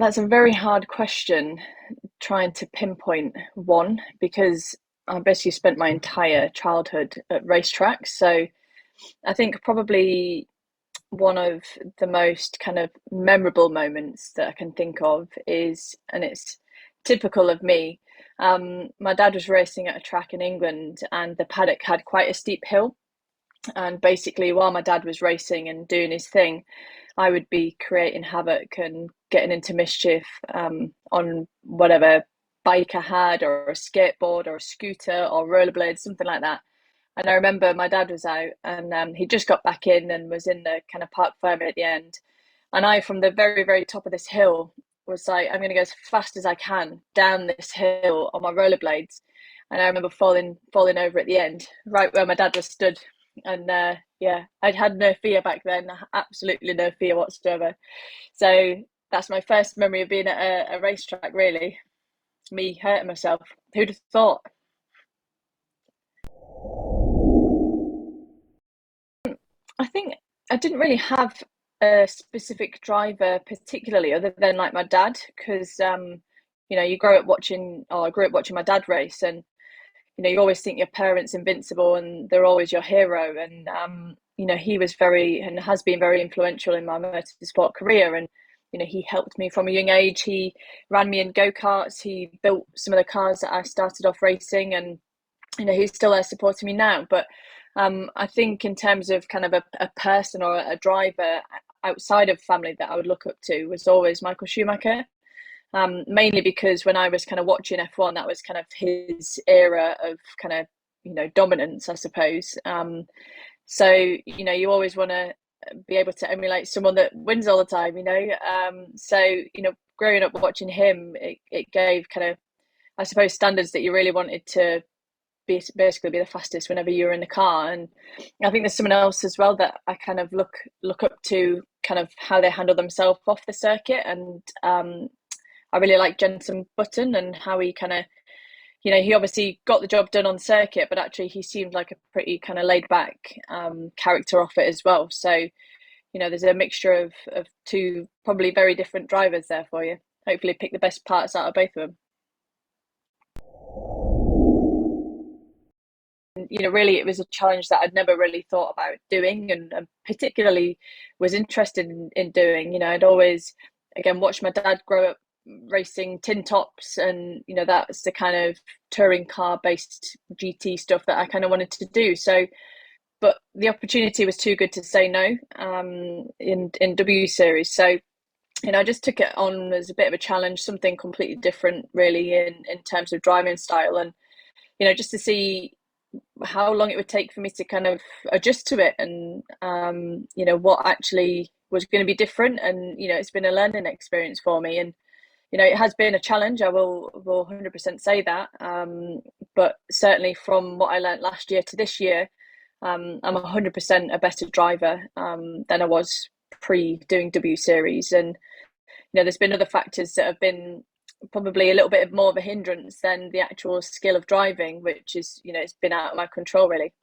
That's a very hard question, trying to pinpoint one, because I basically spent my entire childhood at racetracks. So I think probably one of the most kind of memorable moments that I can think of is, and it's typical of me. My dad was racing at a track in England, and the paddock had quite a steep hill. And basically, while my dad was racing and doing his thing, I would be creating havoc and getting into mischief on whatever bike I had, or a skateboard, or a scooter, or rollerblades, something like that. And I remember my dad was out, and he just got back in and was in the kind of park firm at the end. And I, from the very, very top of this hill, was like, I'm going to go as fast as I can down this hill on my rollerblades. And I remember falling over at the end, right where my dad was stood. And yeah, I'd had no fear back then, absolutely no fear whatsoever. So that's my first memory of being at a racetrack, really. Me hurting myself. Who'd have thought? I think I didn't really have a specific driver particularly, other than like my dad, because you grow up watching, or I grew up watching my dad race, and you always think your parents invincible and they're always your hero. And he was very, and has been very influential in my motorsport career. And he helped me from a young age. He ran me in go-karts. He built some of the cars that I started off racing, and he's still there supporting me now. But I think in terms of kind of a person or a driver outside of family that I would look up to was always Michael Schumacher. Mainly because when I was kind of watching F1, that was kind of his era of kind of dominance, I suppose. So you always want to be able to emulate someone that wins all the time. So growing up watching him, it gave kind of, I suppose, standards that you really wanted to basically be the fastest whenever you were in the car. And I think there's someone else as well that I kind of look up to, kind of how they handle themselves off the circuit. And I really like Jenson Button, and how he kind of, he obviously got the job done on circuit, but actually he seemed like a pretty kind of laid back character off it as well. So, there's a mixture of two probably very different drivers there for you. Hopefully pick the best parts out of both of them. Really, it was a challenge that I'd never really thought about doing, and particularly was interested in doing. I'd always, again, watched my dad grow up racing tin tops, and that's the kind of touring car based GT stuff that I kind of wanted to do. So, but the opportunity was too good to say no in W Series. So, I just took it on as a bit of a challenge, something completely different, really, in terms of driving style, and just to see how long it would take for me to kind of adjust to it, and what actually was going to be different. And it's been a learning experience for me, and it has been a challenge. I will 100% say that. But certainly from what I learned last year to this year, I'm 100% a better driver than I was pre doing W Series. And there's been other factors that have been probably a little bit more of a hindrance than the actual skill of driving, which is, it's been out of my control, really.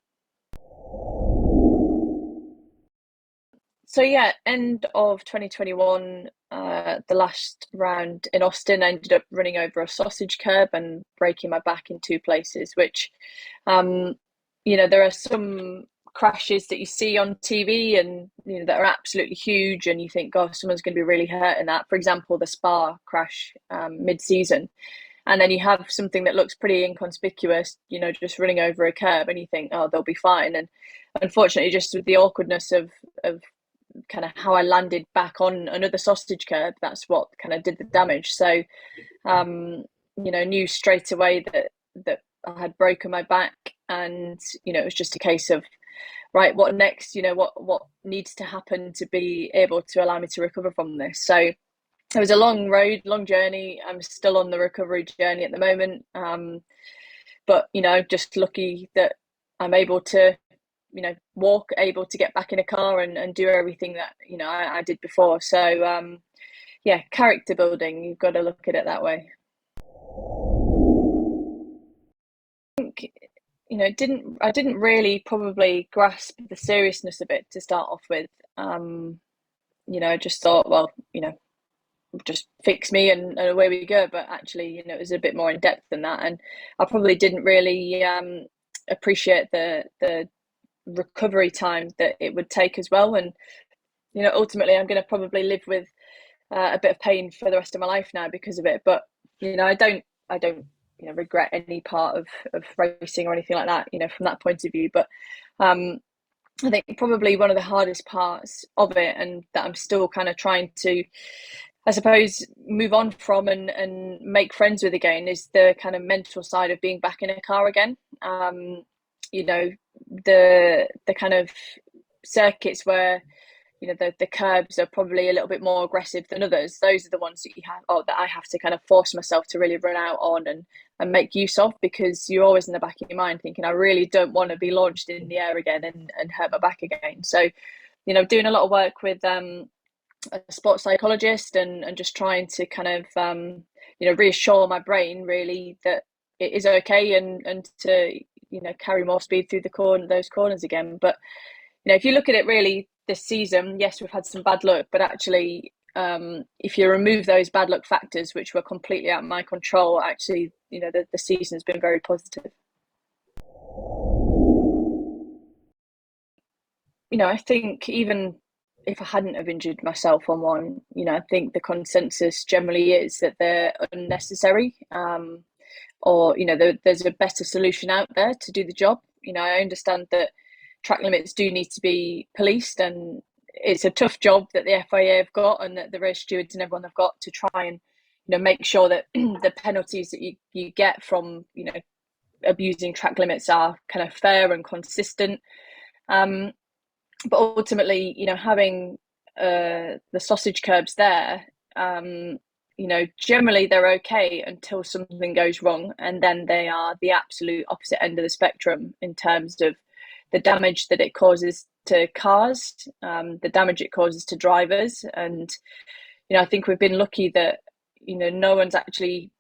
So yeah, end of 2021, the last round in Austin, I ended up running over a sausage curb and breaking my back in two places, which, um, there are some crashes that you see on TV, and that are absolutely huge, and you think, God, someone's going to be really hurt in that. For example, the Spa crash mid-season, and then you have something that looks pretty inconspicuous, just running over a curb, and you think, oh, they'll be fine. And unfortunately, just with the awkwardness of kind of how I landed back on another sausage curb, that's what kind of did the damage. So, knew straight away that I had broken my back, and it was just a case of, right, what next? What needs to happen to be able to allow me to recover from this? So it was a long road, long journey. I'm still on the recovery journey at the moment, but just lucky that I'm able to walk, able to get back in a car, and do everything that I did before. So yeah, character building, you've got to look at it that way. I think I didn't really probably grasp the seriousness of it to start off with. I just thought, well, just fix me and away we go. But actually, you know, it was a bit more in depth than that, and I probably didn't really appreciate the recovery time that it would take as well. And you know, ultimately, I'm going to probably live with a bit of pain for the rest of my life now because of it. But you know, I don't you know regret any part of racing or anything like that. You know, from that point of view. But I think probably one of the hardest parts of it, and that I'm still kind of trying to, I suppose, move on from and make friends with again, is the kind of mental side of being back in a car again. You know, the kind of circuits where you know the kerbs are probably a little bit more aggressive than others. Those are the ones that you have, or that I have to kind of force myself to really run out on and make use of, because you're always in the back of your mind thinking, I really don't want to be launched in the air again and hurt my back again. So, you know, doing a lot of work with a sports psychologist and just trying to kind of you know reassure my brain really that it is okay and to you know carry more speed through those corners again. But you know, if you look at it really this season, yes, we've had some bad luck, but actually, if you remove those bad luck factors, which were completely out of my control, actually, you know, the season has been very positive. You know, I think even if I hadn't have injured myself on one, you know, I think the consensus generally is that they're unnecessary, or you know, there's a better solution out there to do the job. You know, I understand that track limits do need to be policed, and it's a tough job that the FIA have got and that the race stewards and everyone have got to try and you know make sure that the penalties that you get from you know abusing track limits are kind of fair and consistent. Um, but ultimately, you know, having the sausage kerbs there, you know, generally they're okay until something goes wrong, and then they are the absolute opposite end of the spectrum in terms of the damage that it causes to cars, the damage it causes to drivers, and you know, I think we've been lucky that you know no one's actually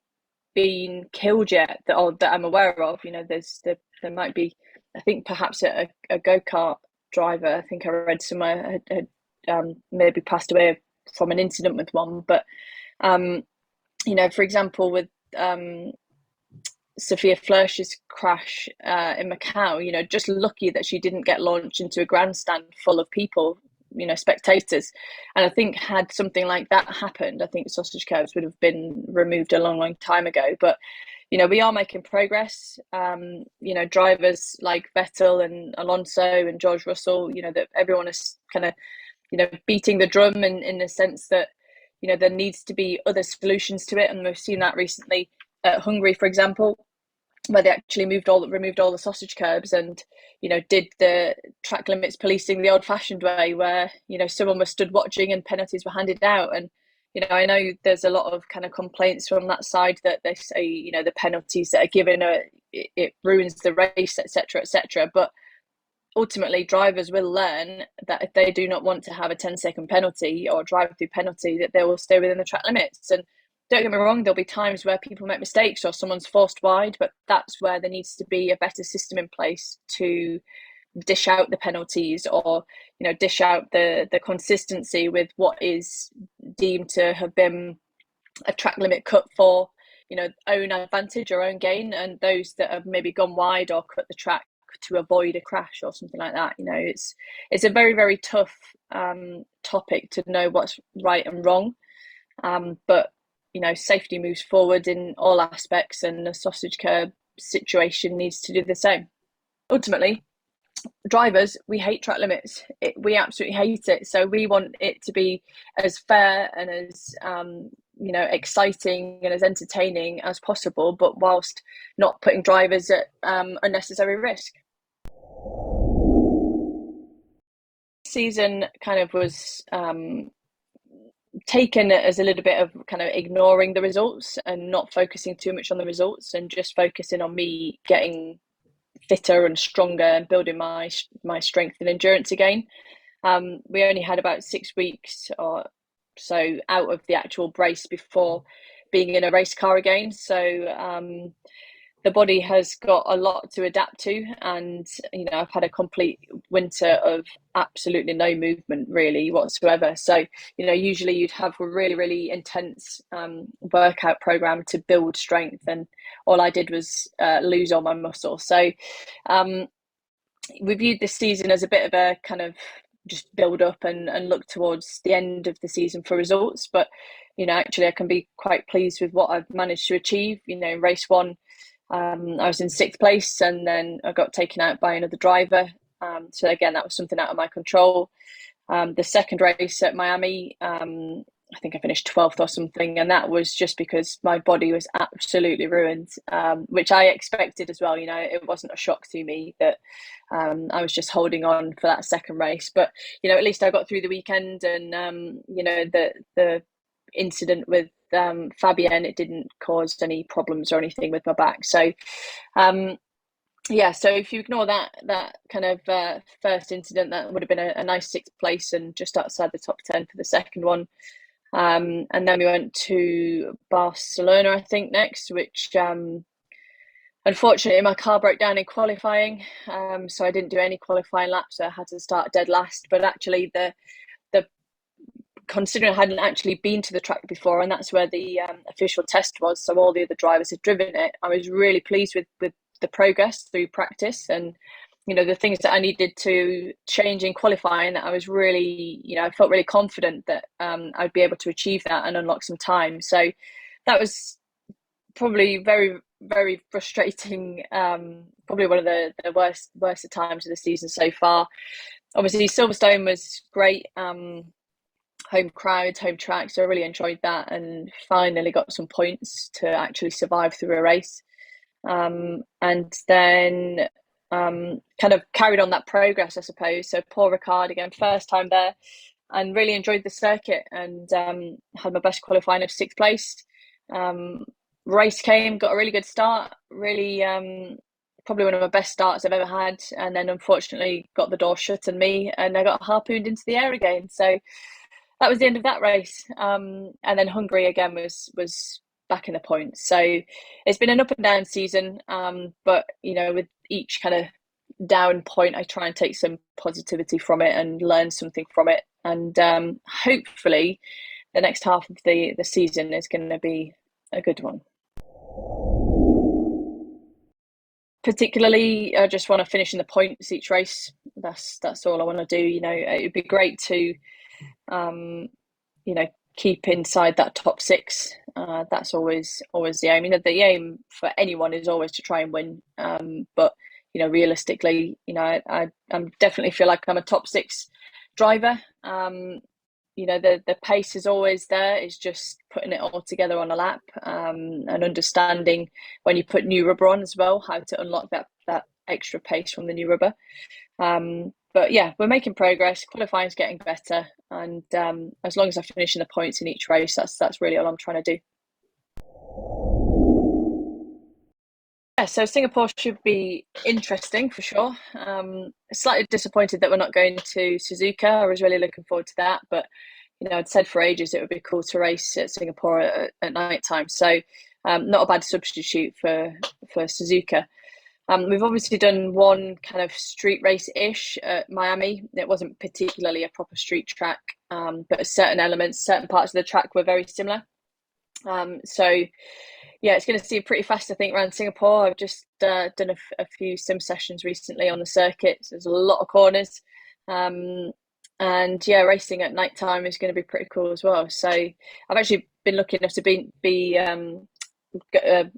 been killed yet that I'm aware of. You know, there might be, I think perhaps a go-kart driver, I think I read somewhere had maybe passed away from an incident with one. But you know, for example, with Sophia Flörsch's crash in Macau, you know, just lucky that she didn't get launched into a grandstand full of people, you know, spectators. And I think had something like that happened, I think sausage kerbs would have been removed a long, long time ago. But you know, we are making progress. You know, drivers like Vettel and Alonso and George Russell, you know, that everyone is kind of, you know, beating the drum in the sense that, you know, there needs to be other solutions to it. And we've seen that recently at Hungary, for example, where they actually removed all the sausage kerbs and you know did the track limits policing the old-fashioned way, where you know someone was stood watching and penalties were handed out. And you know I know there's a lot of kind of complaints from that side that they say you know the penalties that are given it ruins the race, etc., etc. But ultimately drivers will learn that if they do not want to have a 10-second penalty or drive through penalty, that they will stay within the track limits. And don't get me wrong, there'll be times where people make mistakes or someone's forced wide, but that's where there needs to be a better system in place to dish out the penalties, or you know dish out the consistency with what is deemed to have been a track limit cut for you know own advantage or own gain, and those that have maybe gone wide or cut the track to avoid a crash or something like that. You know, it's a very, very tough topic to know what's right and wrong. But you know, safety moves forward in all aspects, and the sausage kerb situation needs to do the same. Ultimately, drivers, we hate track limits. We absolutely hate it. So we want it to be as fair and as you know exciting and as entertaining as possible, but whilst not putting drivers at unnecessary risk. Season kind of was taken as a little bit of kind of ignoring the results and not focusing too much on the results, and just focusing on me getting fitter and stronger and building my strength and endurance again. We only had about 6 weeks or so out of the actual brace before being in a race car again. So the body has got a lot to adapt to, and I've had a complete winter of absolutely no movement really whatsoever. So usually you'd have a really, really intense workout program to build strength, and all I did was lose all my muscle. So we viewed this season as a bit of a kind of just build up and look towards the end of the season for results. But actually I can be quite pleased with what I've managed to achieve. Race one, I was in 6th place, and then I got taken out by another driver. So again, that was something out of my control. The second race at Miami, I think I finished 12th or something, and that was just because my body was absolutely ruined, which I expected as well. It wasn't a shock to me that I was just holding on for that second race. But at least I got through the weekend, and the incident with Fabienne, it didn't cause any problems or anything with my back. So so if you ignore that kind of first incident, that would have been a nice 6th place and just outside the top 10 for the second one. And then we went to Barcelona, I think, next, which unfortunately my car broke down in qualifying, so I didn't do any qualifying laps, so I had to start dead last. But actually the considering I hadn't actually been to the track before, and that's where the official test was, so all the other drivers had driven it, I was really pleased with the progress through practice, and the things that I needed to change in qualifying, that I was really, I felt really confident that I'd be able to achieve that and unlock some time. So that was probably very, very frustrating, probably one of the worst times of the season so far. Obviously Silverstone was great, home crowds, home track, so I really enjoyed that, and finally got some points to actually survive through a race. And then kind of carried on that progress, I suppose. So Paul Ricard again, first time there, and really enjoyed the circuit, and had my best qualifying of 6th place. Race came, got a really good start, really probably one of my best starts I've ever had, and then unfortunately got the door shut on me, and I got harpooned into the air again. So that was the end of that race. And then Hungary again was back in the points. So it's been an up and down season, but with each kind of down point, I try and take some positivity from it and learn something from it, and hopefully the next half of the season is going to be a good one. Particularly, I just want to finish in the points each race. That's all I want to do. It'd be great to keep inside that top 6. That's always the aim. The aim for anyone is always to try and win. But realistically, I definitely feel like I'm a top 6 driver. The pace is always there. It's just putting it all together on a lap, and understanding when you put new rubber on as well, how to unlock that extra pace from the new rubber. But yeah, we're making progress. Qualifying's getting better, and as long as I finish in the points in each race, that's really all I'm trying to do. Yeah, so Singapore should be interesting for sure. Slightly disappointed that we're not going to Suzuka. I was really looking forward to that, but I'd said for ages it would be cool to race at Singapore at night time. So not a bad substitute for Suzuka. We've obviously done one kind of street race-ish at Miami. It wasn't particularly a proper street track, but certain elements, certain parts of the track were very similar. So yeah, it's going to seem pretty fast, I think, around Singapore. I've just done a few sim sessions recently on the circuit. So there's a lot of corners. And yeah, racing at night time is going to be pretty cool as well. So I've actually been lucky enough to be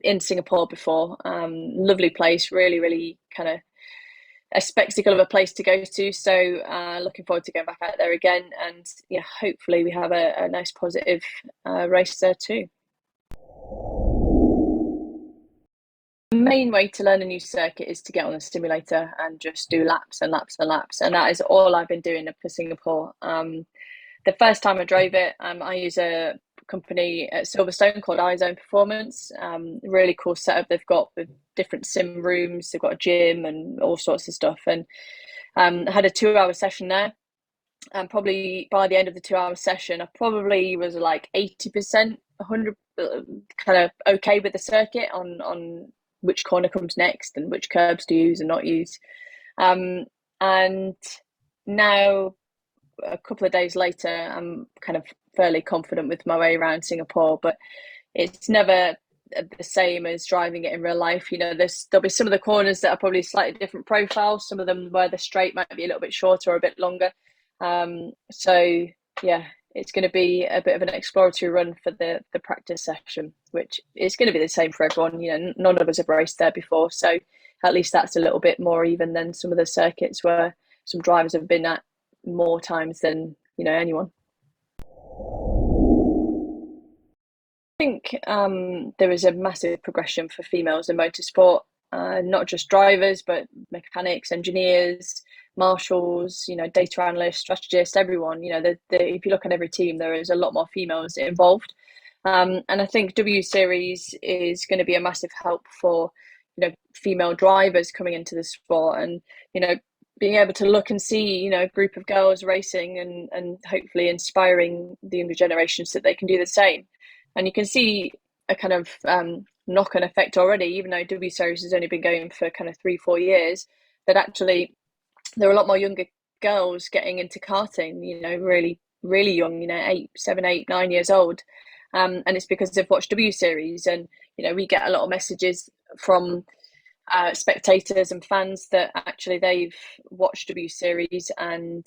in Singapore before. Lovely place, really, really kind of a spectacle of a place to go to. So looking forward to going back out there again. And yeah, hopefully we have a nice positive race there too. The main way to learn a new circuit is to get on the simulator and just do laps and laps and laps. And that is all I've been doing for Singapore. The first time I drove it, I use a company at Silverstone called iZone Performance. Really cool setup they've got with different sim rooms. They've got a gym and all sorts of stuff. And I had a 2-hour session there. And probably by the end of the 2-hour session, I probably was like 80%, 100 kind of okay with the circuit on which corner comes next and which curbs to use and not use. And now, a couple of days later, I'm kind of fairly confident with my way around Singapore, but it's never the same as driving it in real life. You know, there'll be some of the corners that are probably slightly different profiles, some of them where the straight might be a little bit shorter or a bit longer. So yeah, it's going to be a bit of an exploratory run for the practice session, which is going to be the same for everyone. You know, none of us have raced there before, so at least that's a little bit more even than some of the circuits where some drivers have been at more times than, you know, anyone. I think there is a massive progression for females in motorsport, not just drivers, but mechanics, engineers, marshals, you know, data analysts, strategists, everyone. You know, if you look at every team, there is a lot more females involved. And I think W Series is going to be a massive help for, you know, female drivers coming into the sport, and, you know, being able to look and see, you know, a group of girls racing and hopefully inspiring the younger generations that they can do the same. And you can see a kind of knock-on effect already, even though W Series has only been going for kind of 3-4 years, that actually there are a lot more younger girls getting into karting, you know, really, really young, you know, 7, 8, 9 years old. And it's because they've watched W Series. And, you know, we get a lot of messages from spectators and fans that actually they've watched W Series, and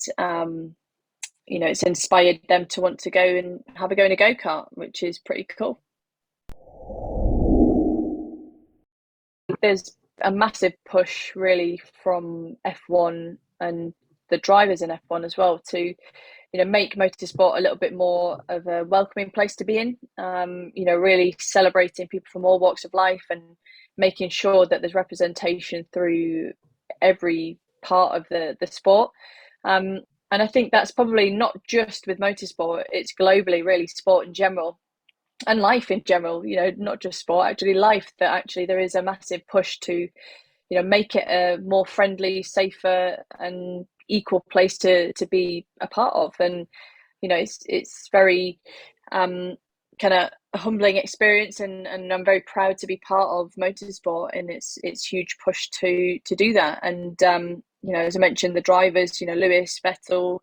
you know, it's inspired them to want to go and have a go in a go-kart, which is pretty cool. There's a massive push really from F1 and the drivers in F1 as well to, you know, make motorsport a little bit more of a welcoming place to be in. You know, really celebrating people from all walks of life and making sure that there's representation through every part of the sport. And I think that's probably not just with motorsport, it's globally, really, sport in general and life in general, you know, not just sport, actually life, that actually there is a massive push to, you know, make it a more friendly, safer and equal place to be a part of. And, you know, it's very kind of a humbling experience, and I'm very proud to be part of motorsport and its huge push to do that. And you know, as I mentioned, the drivers, you know, Lewis, Vettel,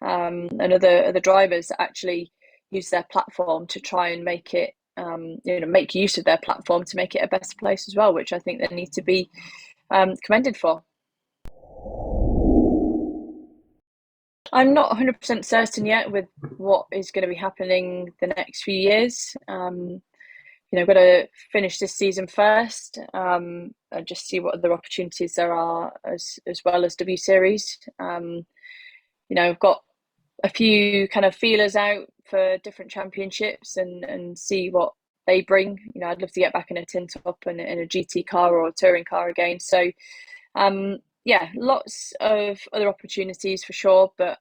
and other drivers actually use their platform to try and make it, you know, make use of their platform to make it a better place as well, which I think they need to be commended for. I'm not 100% certain yet with what is going to be happening the next few years. You know, I've got to finish this season first, and just see what other opportunities there are as well as W Series. You know, I've got a few kind of feelers out for different championships and see what they bring. You know, I'd love to get back in a tin top and in a GT car or a touring car again. So, yeah, lots of other opportunities for sure, but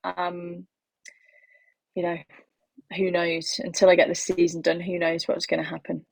you know, who knows? Until I get the season done, who knows what's going to happen.